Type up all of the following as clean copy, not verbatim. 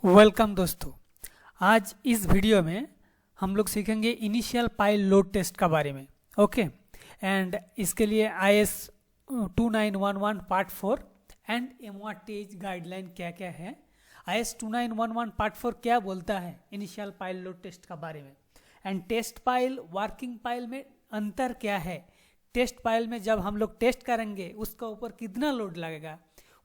Welcome दोस्तों। आज इस वीडियो में हम लोग सीखेंगे इनिशियल पाइल लोड टेस्ट का बारे में। ओके एंड इसके लिए IS 2911 part 4 and MORTH guideline क्या क्या है, IS 2911 पार्ट 4 क्या बोलता है इनिशियल पाइल लोड टेस्ट का बारे में, and test pile working pile में अंतर क्या है। टेस्ट पाइल में जब हम लोग टेस्ट करेंगे उसका ऊपर कितना लोड लगेगा,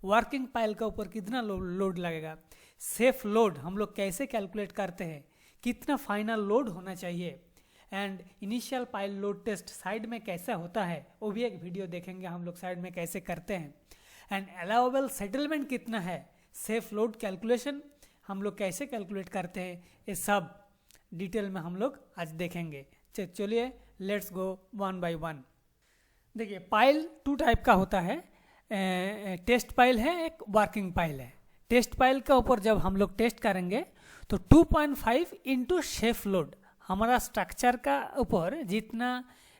वर्किंग पाइल का ऊपर कितना लोड लगेगा, सेफ लोड हम लोग कैसे कैलकुलेट करते हैं, कितना फाइनल लोड होना चाहिए, and initial pile load test site में कैसा होता है वो भी एक वीडियो देखेंगे हम लोग साइड में कैसे करते हैं, एंड अलाउएबल सेटलमेंट कितना है, सेफ लोड कैलकुलेशन हम लोग कैसे कैलकुलेट करते हैं, ये सब डिटेल में हम लोग आज देखेंगे। चलिए let's go one by one. देखिए पाइल टू टाइप का होता है, टेस्ट पाइल है, एक वर्किंग पाइल है। टेस्ट पाइल के ऊपर जब हम लोग टेस्ट करेंगे तो 2.5 इंटू शेफ लोड हमारा स्ट्रक्चर का ऊपर जितना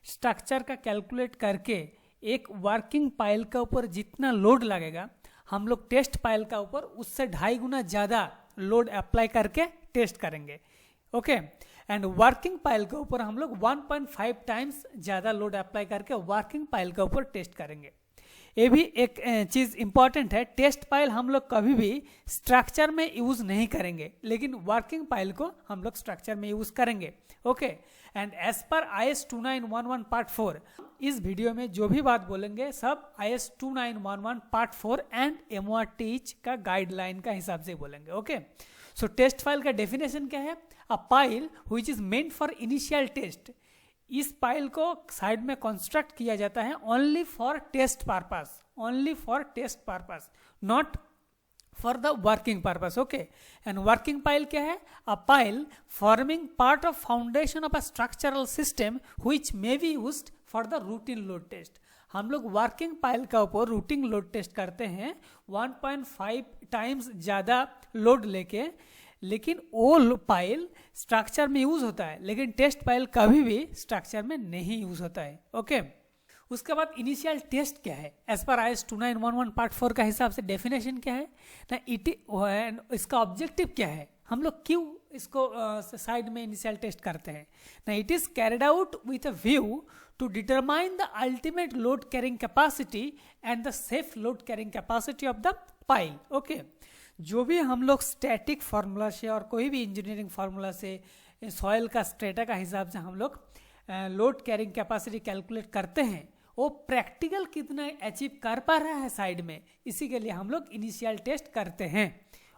स्ट्रक्चर का कैलकुलेट करके एक वर्किंग पाइल के ऊपर जितना लोड लगेगा हम लोग टेस्ट पाइल का ऊपर उससे 2.5 गुना ज़्यादा लोड अप्लाई करके टेस्ट करेंगे। ओके एंड वर्किंग पाइल के ऊपर हम लोग 1.5 टाइम्स ज़्यादा लोड अप्लाई करके वर्किंग पाइल के ऊपर टेस्ट करेंगे। ये भी एक चीज़ इंपॉर्टेंट है, टेस्ट पाइल हम लोग कभी भी स्ट्रक्चर में यूज़ नहीं करेंगे, लेकिन वर्किंग पाइल को हम लोग स्ट्रक्चर में यूज़ करेंगे। ओके एंड एज पर IS 2911 पार्ट 4 इस वीडियो में जो भी बात बोलेंगे सब IS 2911 पार्ट 4 एंड MORTH का गाइडलाइन का हिसाब से बोलेंगे। ओके सो टेस्ट फाइल का डेफिनेशन क्या है, a pile which is meant for initial test. इस पाइल को साइड में कंस्ट्रक्ट किया जाता है only for test purpose, only for test purpose, not for the working purpose. Okay and working pile क्या है, a pile forming part of foundation of a structural system which may be used for the routine load test. हम लोग working pile का ऊपर routine load test करते हैं 1.5 times ज़्यादा load लेके, लेकिन वो पाइल स्ट्रक्चर में यूज होता है, लेकिन टेस्ट पाइल कभी भी स्ट्रक्चर में नहीं यूज होता है। ओके उसके बाद इनिशियल टेस्ट क्या है, एज पर IS 2911 पार्ट 4 का हिसाब से डेफिनेशन क्या है ना, इसका ऑब्जेक्टिव क्या है, हम लोग क्यों इसको साइड में इनिशियल टेस्ट करते हैं ना। It is carried out with a view to determine the ultimate load carrying capacity and the safe load carrying capacity of the pile. Okay जो भी हम लोग स्टैटिक फार्मूला से और कोई भी इंजीनियरिंग फार्मूला से सॉइल का स्ट्रेटा का हिसाब से हम लोग लोड कैरिंग कैपेसिटी कैलकुलेट करते हैं, वो प्रैक्टिकल कितना अचीव कर पा रहा है साइड में, इसी के लिए हम लोग इनिशियल टेस्ट करते हैं।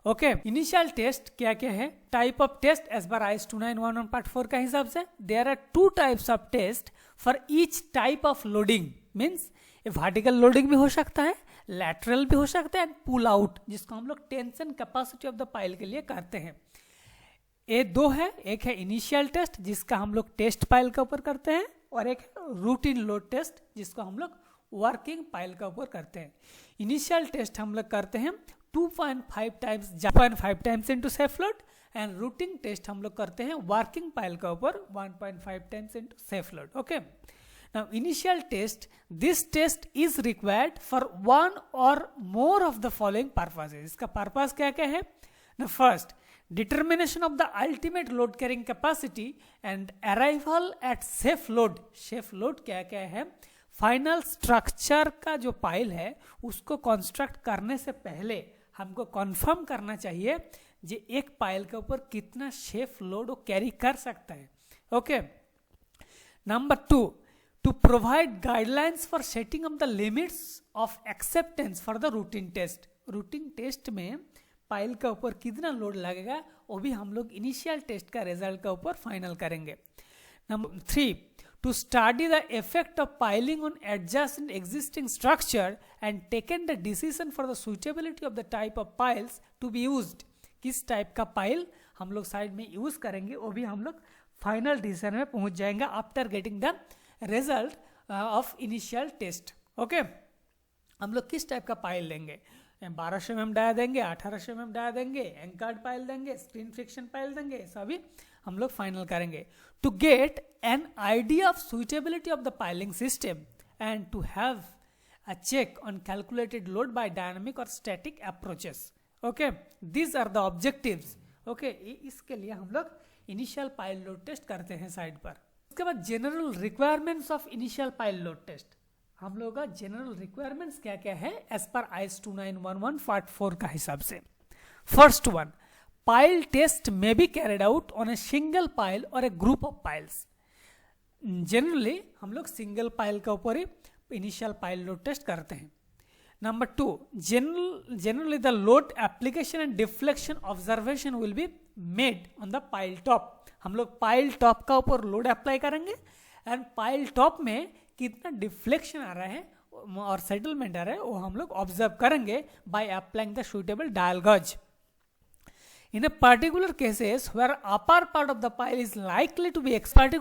ओके इनिशियल टेस्ट क्या क्या है, टाइप ऑफ टेस्ट एज पर IS 2911 पार्ट 4 का हिसाब से there are 2 types of test for each type of loading. Means vertical loading भी हो सकता है, लैटरल भी हो सकता है, एंड पुल आउट जिसको हम लोग tension capacity of the pile के लिए करते हैं। ये दो है, एक है इनिशियल टेस्ट जिसका हम लोग टेस्ट पाइल के ऊपर करते हैं, और एक रूटीन लोड टेस्ट जिसको हम लोग वर्किंग पाइल के ऊपर करते हैं। इनिशियल टेस्ट हम लोग करते हैं 2.5 times into safe load, and routine test हम लोग करते हैं वर्किंग पाइल के ऊपर 1.5 times into safe load. Okay Now initial test, this test is required for one or more of the following purposes. इसका purpose क्या क्या है? Now first, determination of the ultimate load carrying capacity and arrival at safe load. Safe load क्या क्या है? Final structure का जो pile है उसको construct करने से पहले हमको confirm करना चाहिए जे एक पाइल के ऊपर कितना safe load वो carry कर सकता है। Okay. Number 2. To provide guidelines for setting up the limits of acceptance for the routine test. routine test में पाइल के ऊपर कितना लोड लगेगा वो भी हम लोग इनिशियल टेस्ट का रिजल्ट के ऊपर फाइनल करेंगे। Number 3 to study the effect of piling on adjacent existing structure and taken the decision for the suitability of the type of piles to be used. किस टाइप का pile हम लोग side में use करेंगे वो भी हम लोग फाइनल डिसीजन में पहुंच जाएंगे after getting the result of initial test. Okay हम लोग किस टाइप का पाइल लेंगे, 1200 mm डाया देंगे, 1800 mm डाया देंगे, एंकर्ड पाइल देंगे, स्क्रीन फ्रिक्शन पाइल देंगे, सभी हम लोग फाइनल करेंगे to get an idea of suitability of the piling system and to have a check on calculated load by dynamic और static approaches. Okay, these are the objectives. Okay, इसके लिए हम लोग इनिशियल पाइल लोड टेस्ट करते हैं side पर। उसके बाद general requirements of initial pile load test. हम लोगों का जनरल रिक्वायरमेंट्स क्या क्या है एज पर IS 2911 पार्ट 4 का हिसाब से। First one, pile test may be carried out on a single pile और a group of piles. Generally हम लोग सिंगल पाइल के ऊपर ही इनिशियल पाइल लोड टेस्ट करते हैं। Number 2, generally the load application and deflection observation will be made on the pile top। हम लोग पाइल टॉप का ऊपर लोड अप्लाई करेंगे एंड पाइल टॉप में कितना डिफ्लेक्शन आ रहा है और सेटलमेंट आ रहा है वो हम लोग ऑब्जर्व करेंगे by applying the suitable dial गज। In a particular cases where upper part of the pile is likely to be exposed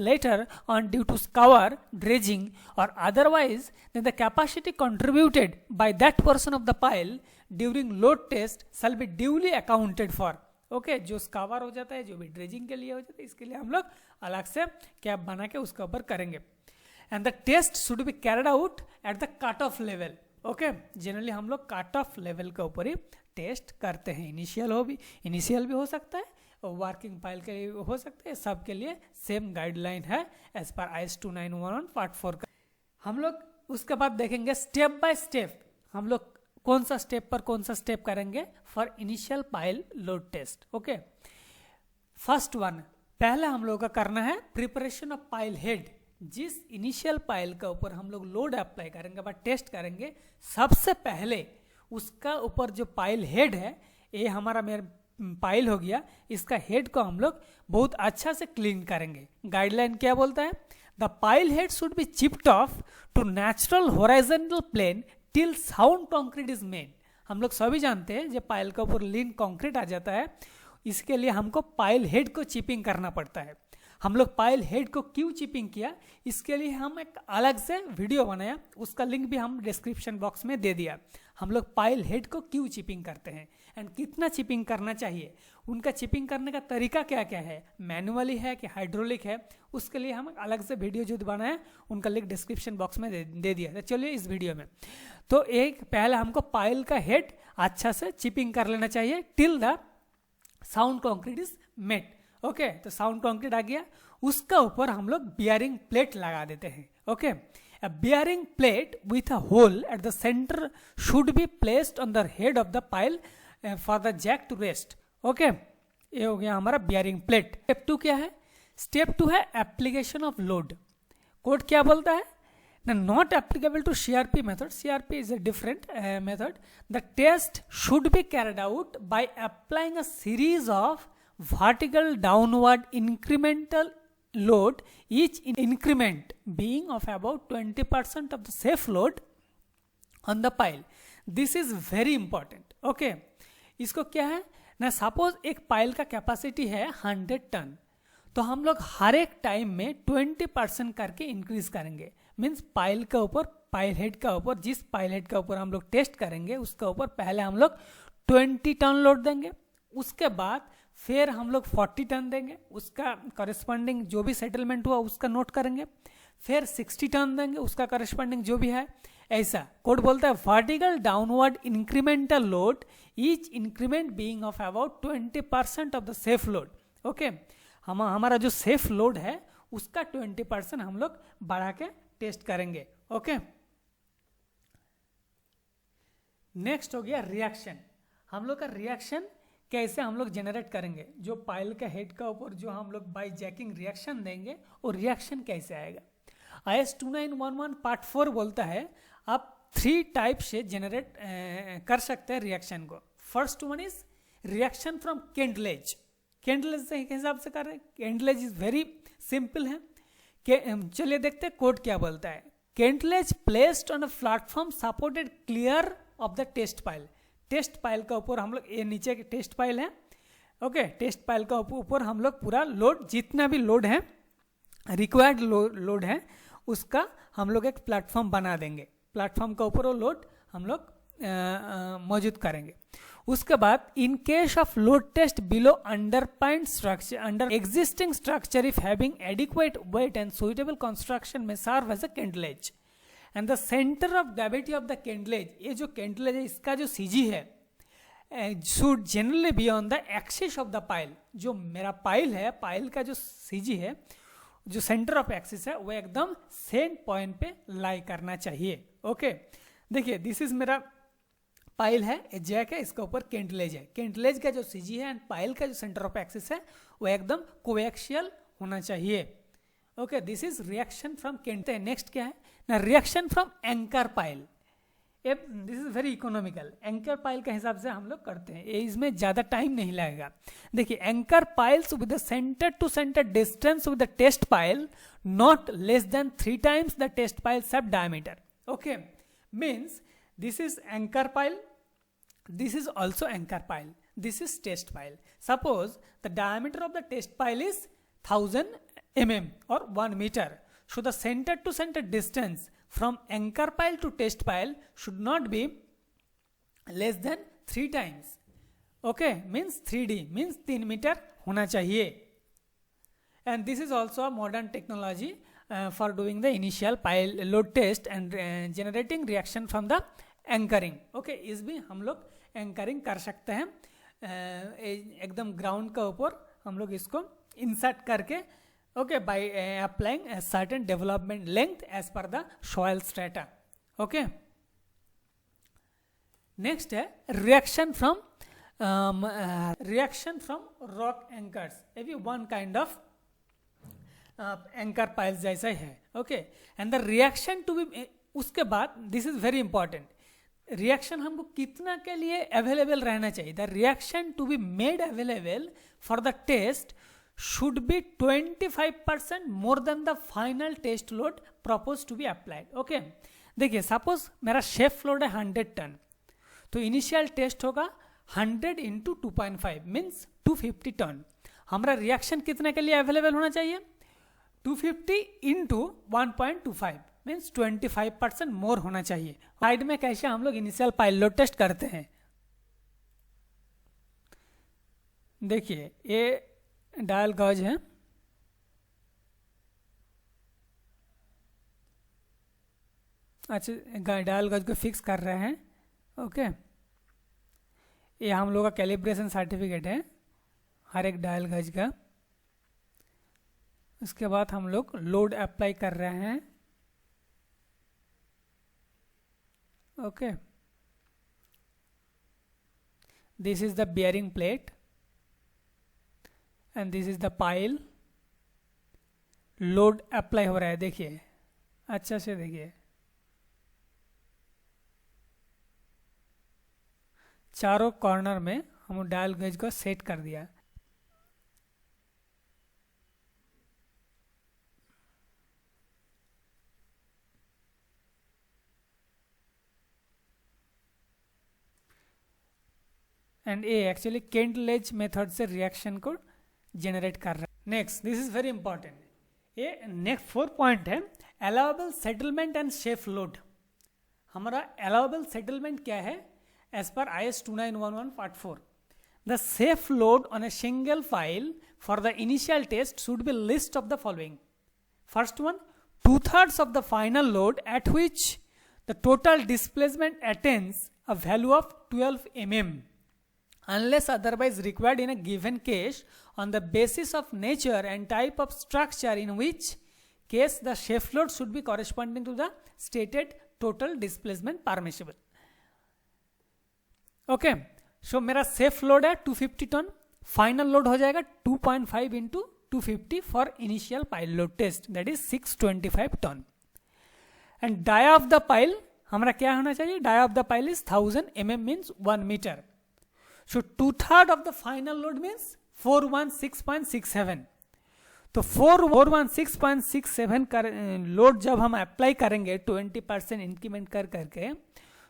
later on due to scour, dredging or otherwise, then the capacity contributed by that portion of the pile during load test shall be duly accounted for। Okay, जो स्कावर हो जाता है, जो भी dredging के लिए हो जाता है, इसके लिए हम लोग अलग से कैप बना के उसके ऊपर करेंगे। And the test should be carried out at the cut off level. Okay, generally हम लोग कट ऑफ लेवल के ऊपर ही टेस्ट करते हैं। इनिशियल भी हो सकता है और वर्किंग पाइल के लिए हो सकता है, सबके लिए सेम गाइडलाइन है एज पर IS 2911 पार्ट 4 का। हम लोग उसके बाद देखेंगे स्टेप बाय स्टेप हम लोग कौन सा स्टेप करेंगे for initial pile load test. Okay, first one, पहले हम लोग का करना है प्रिपरेशन ऑफ पाइल हेड। जिस इनिशियल पाइल के ऊपर हम लोग लोड अप्लाई करेंगे बट टेस्ट करेंगे, सबसे पहले उसका ऊपर जो पाइल हेड है, ये हमारा मेरा पाइल हो गया, इसका हेड को हम लोग बहुत अच्छा से क्लीन करेंगे। गाइडलाइन क्या बोलता है? The pile head should be chipped off to natural horizontal plane till sound concrete is made. हम लोग सभी जानते हैं जब पाइल के ऊपर लीन कंक्रीट आ जाता है, इसके लिए हमको पाइल हेड को चिपिंग करना पड़ता है। हम लोग पाइल हेड को क्यों चिपिंग किया, इसके लिए हम एक अलग से वीडियो बनाया, उसका लिंक भी हम डिस्क्रिप्शन बॉक्स में दे दिया। हम लोग पाइल हेड को क्यों चिपिंग करते हैं एंड कितना चिपिंग करना चाहिए, उनका चिपिंग करने का तरीका क्या क्या है, मैनुअली है कि हाइड्रोलिक है, उसके लिए हम अलग से वीडियो जो बनाए उनका लिंक डिस्क्रिप्शन बॉक्स में दे दिया। तो चलिए इस वीडियो में तो एक पहले हमको पाइल का हेड अच्छा से चिपिंग कर लेना चाहिए till the sound concrete is made. Okay, तो साउंड कंक्रीट आ गया, उसका ऊपर हम लोग बियरिंग प्लेट लगा देते हैं। Okay, a bearing plate with a hole at the center should be placed on the head of the pile for the jack to rest। Okay, ये हो गया हमारा बियरिंग प्लेट। स्टेप 2 क्या है? स्टेप 2 है एप्लीकेशन ऑफ लोड। कोड क्या बोलता है? Not applicable to CRP method. CRP is a different method. The test should be carried out by applying a series of vertical downward incremental load, each increment being of about 20% of the safe load on the pile. This is very important. Okay, इसको क्या है ना, suppose एक pile का capacity है 100 ton, तो हम लोग हर एक टाइम में 20% करके इंक्रीज करेंगे। मीन्स पाइल के ऊपर, पाइल हेड का ऊपर, जिस पाइल हेड का ऊपर हम लोग टेस्ट करेंगे उसका ऊपर पहले हम लोग 20 टन लोड देंगे, उसके बाद फिर हम लोग 40 टन देंगे, उसका करस्पॉन्डिंग जो भी सेटलमेंट हुआ उसका नोट करेंगे, फिर 60 टन देंगे, उसका करस्पॉन्डिंग जो भी है। ऐसा कोड बोलता है vertical downward incremental load, each increment being of about 20% of the safe load. Okay, हमारा जो सेफ लोड है उसका 20% हम लोग बढ़ा के टेस्ट करेंगे। ओके, नेक्स्ट हो गया रिएक्शन। हम लोग का रिएक्शन कैसे हम लोग जनरेट करेंगे, जो पाइल का हेड का ऊपर जो हम लोग बाय जैकिंग रिएक्शन देंगे वो रिएक्शन कैसे आएगा। IS 2911 पार्ट 4 बोलता है आप 3 टाइप से जनरेट कर सकते हैं रिएक्शन को। First one is reaction from kentledge. Kentledge के हिसाब से कर रहे हैं, केंटलेज इज वेरी सिंपल है। चलिए देखते हैं कोड क्या बोलता है। Kentledge placed on a platform supported clear of the test pile. Test pile का ऊपर हम लोग, ये नीचे के टेस्ट पाइल है। ओके, टेस्ट पाइल का ऊपर हम लोग पूरा लोड, जितना भी लोड है, रिक्वायर्ड लोड है, उसका हम लोग एक प्लेटफॉर्म बना देंगे। प्लेटफॉर्म का ऊपर वो लोड हम लोग मौजूद करेंगे। उसके बाद in case of load test below underpinned structure, under existing structure, if having adequate weight and suitable construction में serve as a kentledge. And the centre of gravity of the kentledge, ये जो kentledge है इसका जो CG है should generally be on the axis of the pile. जो मेरा pile है, पाइल का जो सीजी है, जो सेंटर ऑफ एक्सिस है, वो एकदम सेम पॉइंट पे लाई करना चाहिए। ओके देखिए दिस इज मेरा पाइल है, जैक है, इसके ऊपर कैंडलेज है। कैंडलेज का जो सीजी है एंड पाइल का जो सेंटर ऑफ एक्सिस है वो एकदम कोएक्सियल होना चाहिए। Okay this is reaction from kentledge. Next क्या है ना, reaction from anchor pile. This is very economical. Anchor pile के हिसाब से हम लोग करते हैं, इसमें ज्यादा टाइम नहीं लगेगा। देखिए anchor piles with the centre to centre distance with the test pile not less than 3 times the test pile sub diameter. Okay means this is anchor pile, this is also anchor pile, this is test pile. Suppose the diameter of the test pile is 1000 mm or 1 meter. So the center to center distance from anchor pile to test pile should not be less than 3 times. Okay, means 3D means 3 meter होना चाहिए. And this is also a modern technology for doing the initial pile load test and generating reaction from the anchoring. Okay इस भी हम लोग anchoring कर सकते हैं, एकदम ग्राउंड के ऊपर हम लोग इसको इंसर्ट करके, okay by applying a certain development length as पर the soil strata. Okay next है रिएक्शन फ्रॉम रॉक एंकर्स। ये भी one kind of anchor piles जैसा है। Okay and the reaction to be, उसके बाद this is very important, reaction हमको कितना के लिए अवेलेबल रहना चाहिए। The reaction to be made available for the test should be 25% more than the final test load propose to be applied. Okay देखिए suppose मेरा शेफ लोड है 100 ton, तो इनिशियल टेस्ट होगा 100 × 2.5 मीन्स 250 टन। हमारा reaction कितने के लिए available होना चाहिए, 250 × 1.25 मीन्स 25% मोर होना चाहिए। साइड में कैसे हम लोग इनिशियल पाइल लोड टेस्ट करते हैं, देखिए ये डायल गॉज है, अच्छा डायल गॉज को फिक्स कर रहे हैं। ओके ये हम लोग का कैलिब्रेशन सर्टिफिकेट है हर एक डायल गॉज का। उसके बाद हम लोग लोड अप्लाई कर रहे हैं। Okay, this is the bearing plate and this is the pile. Load apply हो रहा है, देखिए अच्छा से देखिए, चारों कॉर्नर में हम डायल गेज को सेट कर दिया। एंड ये एक्चुअली कैंडलेज मेथड से रिएक्शन को जनरेट कर रहा है। Next this is very important, ये नेक्स्ट 4 पॉइंट है allowable settlement and safe load. हमारा अलाउएबल सेटलमेंट क्या है, एज पर IS 2911 part 4 the safe load on a single pile for the initial test should be least of the following. First one, 2/3 of the final load at which the total displacement attains a value of 12 mm unless otherwise required in a given case on the basis of nature and type of structure, in which case the sheaf load should be corresponding to the stated total displacement permissible. Okay, so मेरा safe load है 250 ton, final load हो जाएगा 2.5 × 250 for initial pile load test, that is 625 ton. And dia of the pile हमारा क्या होना चाहिए, dia of the pile is 1000 mm means 1 metre. So 2/3 of the final load means 416.67। तो 416.67 कर load जब हम अप्लाई करेंगे 20% इंक्रीमेंट कर करके,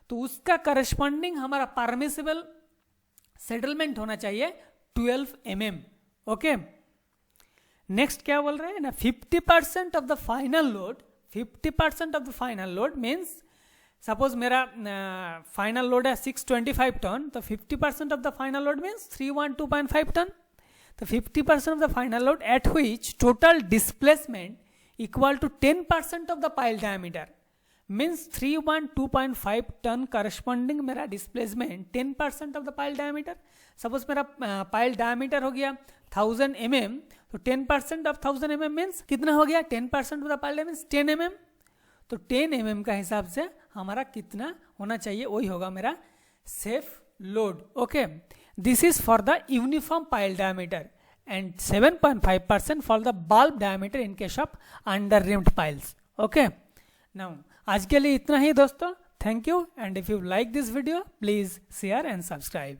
तो उसका करस्पॉन्डिंग हमारा परमिसिबल सेटलमेंट होना चाहिए 12 mm। ओके नेक्स्ट क्या बोल रहे हैं ना, 50% of the final load, 50% of the final load means suppose मेरा फाइनल लोड है 625 टन, तो 50% of the final load means 312.5 ton. तो 50% of the final load at which total displacement equal to 10% of the pile diameter means 312.5 ton corresponding मेरा displacement 10% of the pile diameter. Suppose मेरा pile diameter हो गया 1000 mm, तो 10% of 1000 mm means कितना हो गया, 10% of the pile means 10 mm। तो 10 mm का हिसाब से हमारा कितना होना चाहिए, वही होगा मेरा safe load. Okay, this is for the uniform pile diameter and 7.5% for the bulb diameter in case of under rimmed piles. Okay, now आज के लिए इतना ही दोस्तों, thank you, and if you like this video please share and subscribe.